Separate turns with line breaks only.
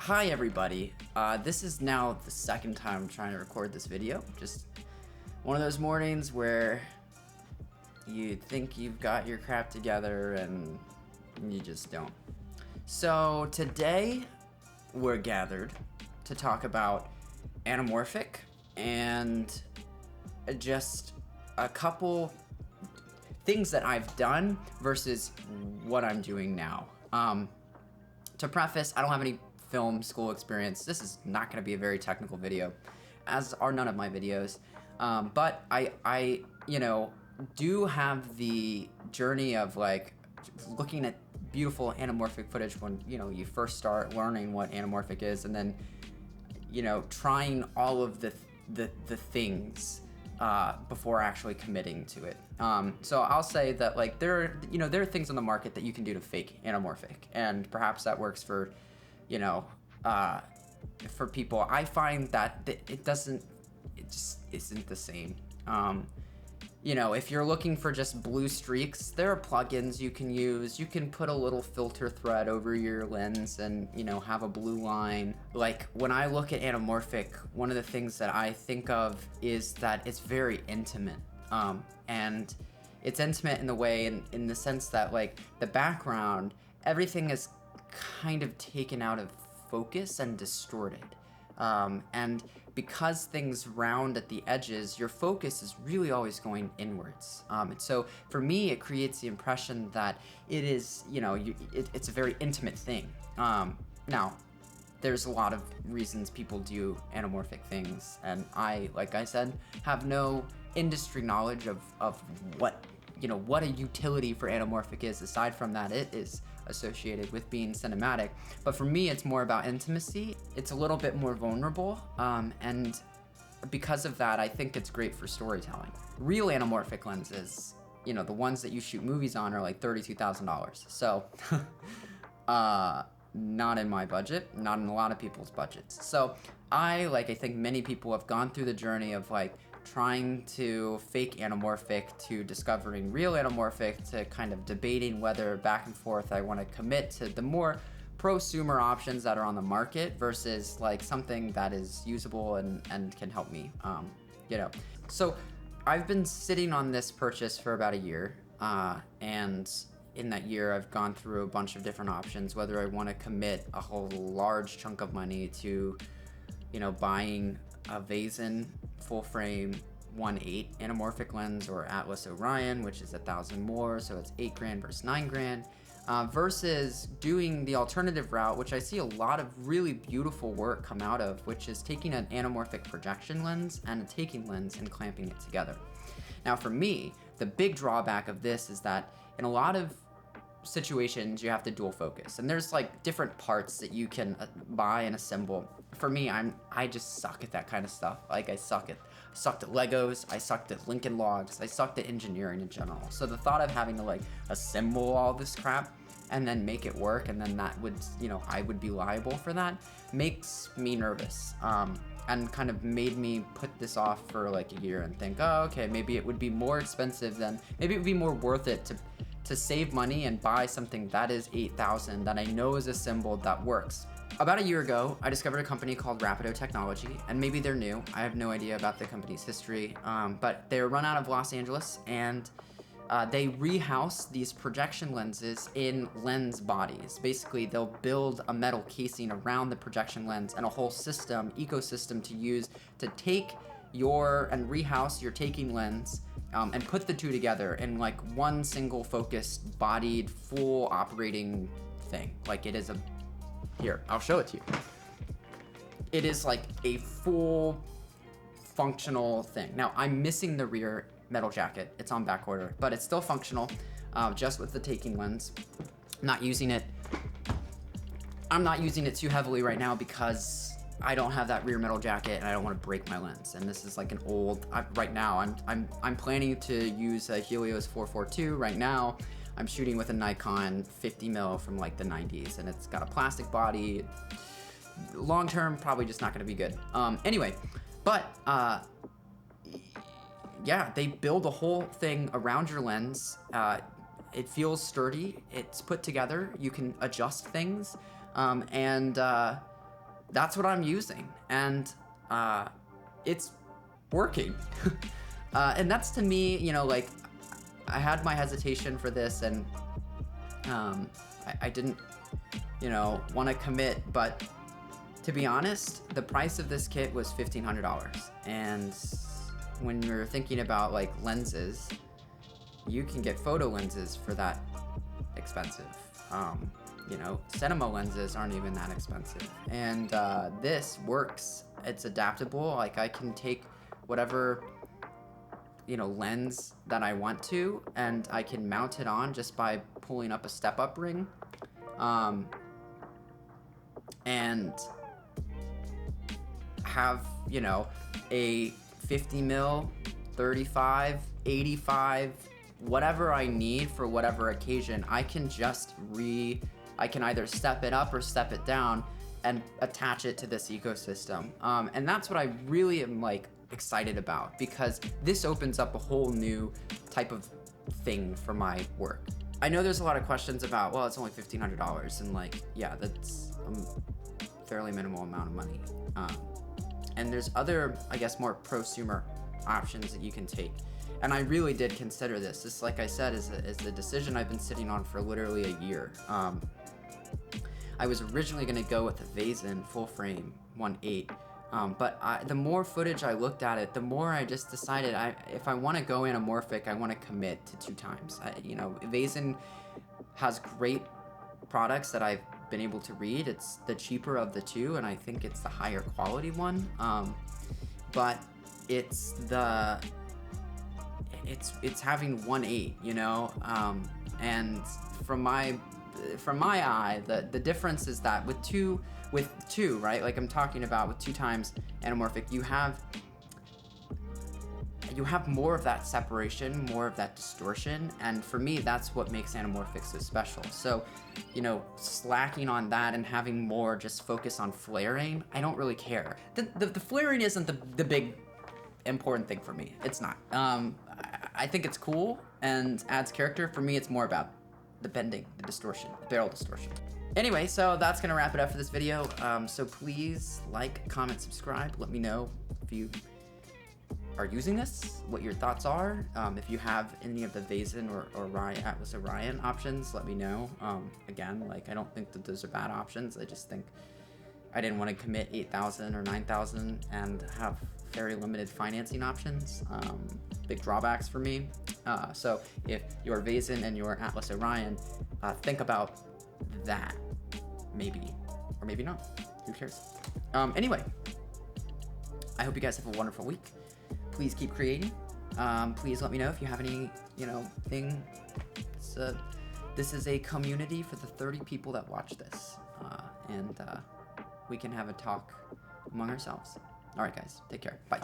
Hi everybody, this is now the second time I'm trying to record this video. Just one of those mornings where you think you've got your crap together and you just don't. So today we're gathered to talk about Anamorphic and just a couple things that I've done versus what I'm doing now. To preface, I don't have any film school experience. This is not going to be a very technical video, as are none of my videos. But I do have the journey of like looking at beautiful anamorphic footage when you first start learning what anamorphic is, and then trying all of the things before actually committing to it. So I'll say that like there are things on the market that you can do to fake anamorphic, and perhaps that works for for people. I find that it just isn't the same. If you're looking for just blue streaks, there are plugins you can use. You can put a little filter thread over your lens and have a blue line. Like when I look at anamorphic, one of the things that I think of is that it's very intimate, and it's intimate in the way in the sense that like the background, everything is kind of taken out of focus and distorted, and because things round at the edges, your focus is really always going inwards. And so for me, it creates the impression that it is, it's a very intimate thing. Now, there's a lot of reasons people do anamorphic things, and I, like I said, have no industry knowledge of what a utility for anamorphic is, aside from that it is associated with being cinematic. But for me, it's more about intimacy. It's a little bit more vulnerable, and because of that, I think it's great for storytelling. Real anamorphic lenses, the ones that you shoot movies on, are like $32,000. So, not in my budget, not in a lot of people's budgets. So I think many people have gone through the journey of like trying to fake anamorphic to discovering real anamorphic to kind of debating whether back and forth I want to commit to the more prosumer options that are on the market versus like something that is usable and can help me, So I've been sitting on this purchase for about a year, and in that year I've gone through a bunch of different options, whether I want to commit a whole large chunk of money to buying a Vazen full frame 1.8 anamorphic lens, or Atlas Orion, which is $1,000 more, so it's $8,000 versus $9,000, versus doing the alternative route, which I see a lot of really beautiful work come out of, which is taking an anamorphic projection lens and a taking lens and clamping it together. Now for me, the big drawback of this is that in a lot of situations you have to dual focus, and there's like different parts that you can buy and assemble. For me, I just suck at that kind of stuff. Like I sucked at Legos, I sucked at Lincoln Logs, I sucked at engineering in general. So the thought of having to like assemble all this crap and then make it work, and then that would, I would be liable for that, makes me nervous. And kind of made me put this off for like a year and think, oh, okay, maybe it would be more expensive maybe it would be more worth it to save money and buy something that is $8,000 that I know is assembled that works. About a year ago, I discovered a company called Rapido technology, and maybe they're new. I have no idea about the company's history, but they were run out of Los Angeles, and they rehouse these projection lenses in lens bodies. Basically, they'll build a metal casing around the projection lens and a whole ecosystem to use to take and rehouse your taking lens, and put the two together in like one single focused, bodied, full operating thing. Like it is here, I'll show it to you. It is like a full functional thing. Now I'm missing the rear metal jacket. It's on back order, but it's still functional, just with the taking lens. I'm not using it too heavily right now because I don't have that rear metal jacket and I don't want to break my lens. And this is like an old, right now I'm planning to use a Helios 442 right now. I'm shooting with a Nikon 50mm from like the 90s, and it's got a plastic body. Long term, probably just not going to be good. Anyway, but yeah, they build a whole thing around your lens. It feels sturdy. It's put together. You can adjust things, and that's what I'm using, and it's working. And that's, to me, you know, like, I had my hesitation for this, and I didn't, you know, want to commit, but to be honest, the price of this kit was $1,500, and when you're thinking about like lenses, you can get photo lenses for that expensive. You know, cinema lenses aren't even that expensive, and this works. It's adaptable. Like, I can take whatever, you know, lens that I want to, and I can mount it on just by pulling up a step-up ring, and have, you know, a 50 mil, 35, 85, whatever I need for whatever occasion. I can just I can either step it up or step it down and attach it to this ecosystem. And that's what I really am like excited about, because this opens up a whole new type of thing for my work. I know there's a lot of questions about, well, it's only $1,500, and like, yeah, that's a fairly minimal amount of money. And there's other, I guess, more prosumer options that you can take. And I really did consider this. This, like I said, is a decision I've been sitting on for literally a year. I was originally going to go with a Vazen full frame 1.8, but the more footage I looked at it, the more I just decided if I want to go anamorphic, I want to commit to 2 times. You know, Vazen has great products that I've been able to read. It's the cheaper of the 2, and I think it's the higher quality one. But it's having 1.8, you know, and from my eye, the difference is that with two, right? Like I'm talking about with 2 times anamorphic, you have more of that separation, more of that distortion, and for me, that's what makes anamorphic so special. So, you know, slacking on that and having more just focus on flaring, I don't really care. The flaring isn't the big important thing for me. It's not. I think it's cool and adds character. For me, it's more about the bending, the distortion, the barrel distortion. Anyway, so that's gonna wrap it up for this video. So please like, comment, subscribe. Let me know if you are using this, what your thoughts are. If you have any of the Vazen or Atlas Orion options, let me know. Again, like, I don't think that those are bad options. I just think I didn't want to commit 8,000 or 9,000 and have very limited financing options. Big drawbacks for me. So if you're Vazen and you're Atlas Orion, think about that, maybe, or maybe not. Who cares? Anyway, I hope you guys have a wonderful week. Please keep creating. Please let me know if you have any, you know, thing. This is a community for the 30 people that watch this, and we can have a talk among ourselves. All right, guys, take care. Bye.